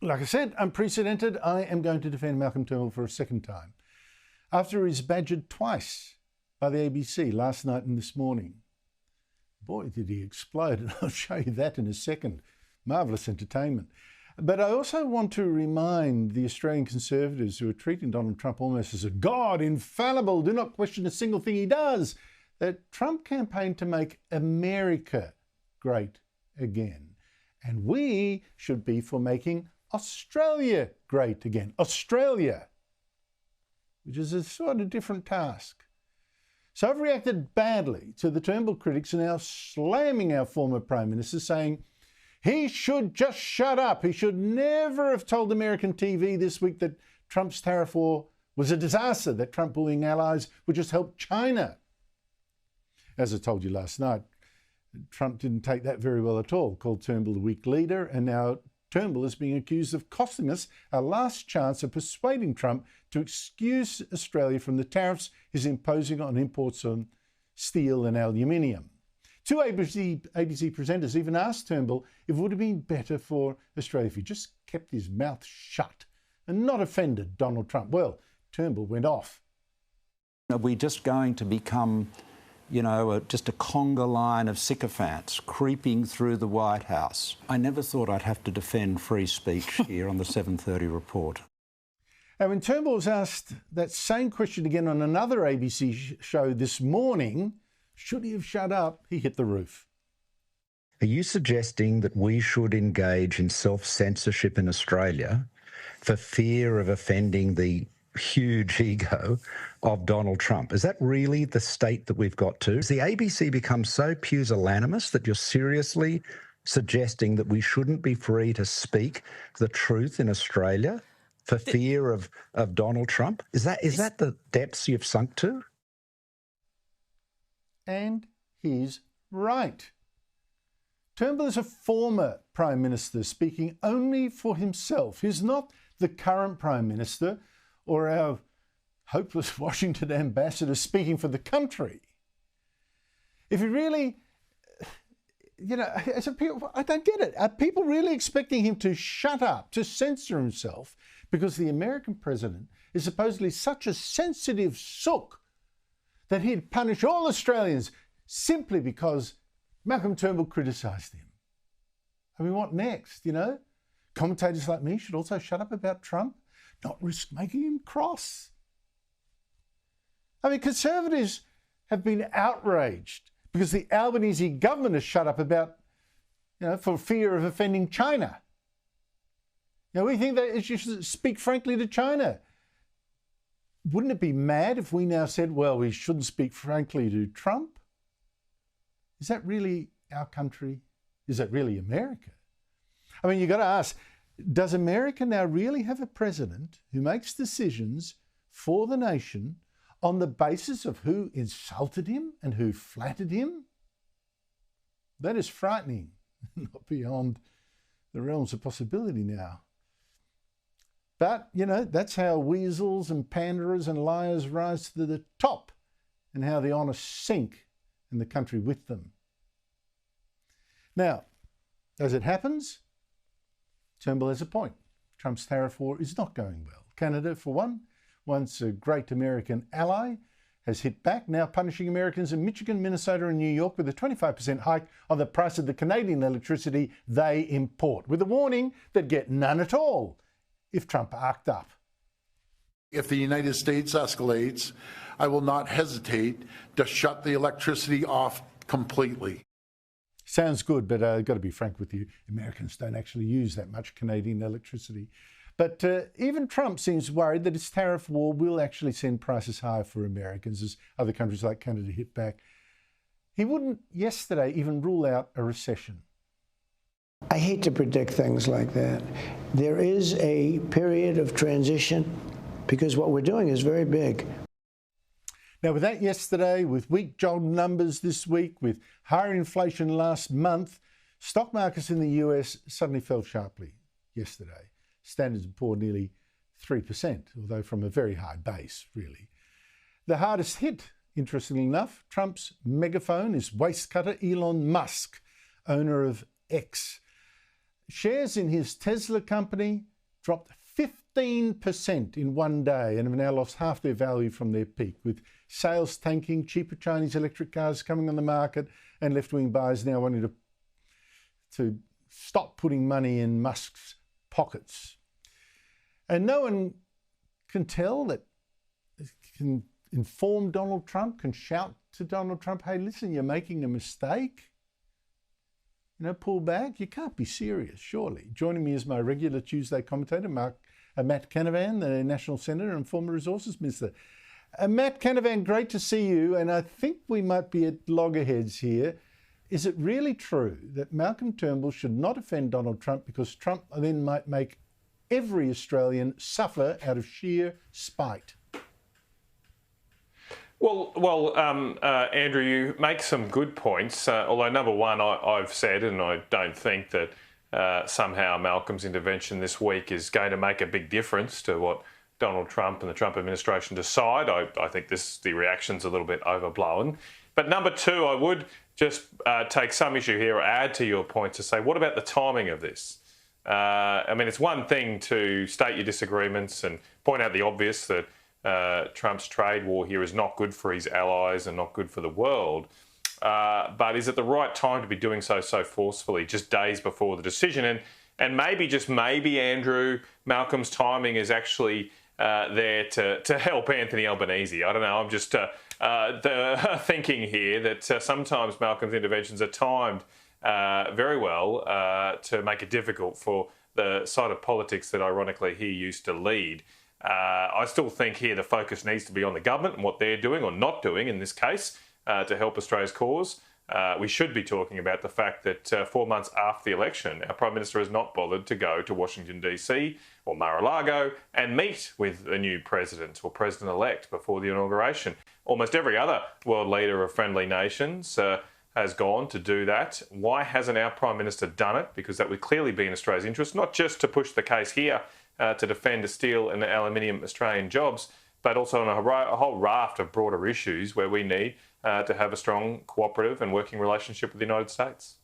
Like I said, unprecedented. I am going to defend Malcolm Turnbull for a second time. After he was badgered twice by the ABC last night and this morning. Boy, did he explode, and I'll show you that in a second. Marvellous entertainment. But I also want to remind the Australian Conservatives who are treating Donald Trump almost as a god, infallible, do not question a single thing he does, that Trump campaigned to make America great again. And we should be for making Australia great again. Australia, which is a sort of different task. So I've reacted badly to the Turnbull critics now slamming our former Prime Minister, saying he should just shut up. He should never have told American TV this week that Trump's tariff war was a disaster, that Trump bullying allies would just help China. As I told you last night, Trump didn't take that very well at all, called Turnbull a weak leader, and now Turnbull is being accused of costing us our last chance of persuading Trump to excuse Australia from the tariffs he's imposing on imports on steel and aluminium. Two ABC presenters even asked Turnbull if it would have been better for Australia if he just kept his mouth shut and not offended Donald Trump. Well, Turnbull went off. Are we just going to become, just a conga line of sycophants creeping through the White House? I never thought I'd have to defend free speech here on the 7:30 report. And when Turnbull was asked that same question again on another ABC show this morning, should he have shut up, he hit the roof. Are you suggesting that we should engage in self-censorship in Australia for fear of offending the huge ego of Donald Trump? Is that really the state that we've got to? Has the ABC become so pusillanimous that you're seriously suggesting that we shouldn't be free to speak the truth in Australia for fear of Donald Trump? Is that the depths you've sunk to? And he's right. Turnbull is a former Prime Minister speaking only for himself. He's not the current Prime Minister or our hopeless Washington ambassador speaking for the country. If he really, I don't get it. Are people really expecting him to shut up, to censor himself, because the American president is supposedly such a sensitive sook that he'd punish all Australians simply because Malcolm Turnbull criticised him? I mean, what next, Commentators like me should also shut up about Trump, not risk making him cross. I mean, Conservatives have been outraged because the Albanese government has shut up about, for fear of offending China. We think that you should speak frankly to China. Wouldn't it be mad if we now said, well, we shouldn't speak frankly to Trump? Is that really our country? Is that really America? I mean, you've got to ask, does America now really have a president who makes decisions for the nation on the basis of who insulted him and who flattered him? That is frightening, not beyond the realms of possibility now. But, that's how weasels and panderers and liars rise to the top and how the honest sink and the country with them. Now, as it happens, Turnbull has a point. Trump's tariff war is not going well. Canada, for one, once a great American ally, has hit back, now punishing Americans in Michigan, Minnesota and New York with a 25% hike on the price of the Canadian electricity they import, with a warning they'd get none at all if Trump arced up. If the United States escalates, I will not hesitate to shut the electricity off completely. Sounds good, but I've got to be frank with you, Americans don't actually use that much Canadian electricity. But even Trump seems worried that his tariff war will actually send prices higher for Americans as other countries like Canada hit back. He wouldn't yesterday even rule out a recession. I hate to predict things like that. There is a period of transition because what we're doing is very big. Now, with that yesterday, with weak job numbers this week, with higher inflation last month, stock markets in the US suddenly fell sharply yesterday. Standard & Poor's nearly 3%, although from a very high base, really. The hardest hit, interestingly enough, Trump's megaphone is waistcutter Elon Musk, owner of X. Shares in his Tesla company dropped 15% in one day and have now lost half their value from their peak, with sales tanking, cheaper Chinese electric cars coming on the market, and left-wing buyers now wanting to stop putting money in Musk's pockets. And no one can tell that, can inform Donald Trump, can shout to Donald Trump, hey, listen, you're making a mistake. You know, pull back. You can't be serious, surely. Joining me is my regular Tuesday commentator, Matt Canavan, the National Senator and former Resources Minister. Matt Canavan, great to see you. And I think we might be at loggerheads here. Is it really true that Malcolm Turnbull should not offend Donald Trump because Trump then might make every Australian suffer out of sheer spite? Well, Andrew, you make some good points. Although, number one, I've said, and I don't think that somehow Malcolm's intervention this week is going to make a big difference to what Donald Trump and the Trump administration decide. I think the reaction's a little bit overblown. But number two, I would just take some issue here or add to your point to say, what about the timing of this? I mean, it's one thing to state your disagreements and point out the obvious that Trump's trade war here is not good for his allies and not good for the world. But is it the right time to be doing so forcefully, just days before the decision? And maybe, just maybe, Andrew, Malcolm's timing is actually there to help Anthony Albanese. I don't know. I'm just thinking here that sometimes Malcolm's interventions are timed very well to make it difficult for the side of politics that, ironically, he used to lead. I still think here the focus needs to be on the government and what they're doing or not doing in this case to help Australia's cause. We should be talking about the fact that 4 months after the election, our Prime Minister has not bothered to go to Washington, D.C. or Mar-a-Lago and meet with the new president or president-elect before the inauguration. Almost every other world leader of friendly nations has gone to do that. Why hasn't our Prime Minister done it? Because that would clearly be in Australia's interest, not just to push the case here to defend the steel and the aluminium Australian jobs, but also on a whole raft of broader issues where we need to have a strong, cooperative and working relationship with the United States.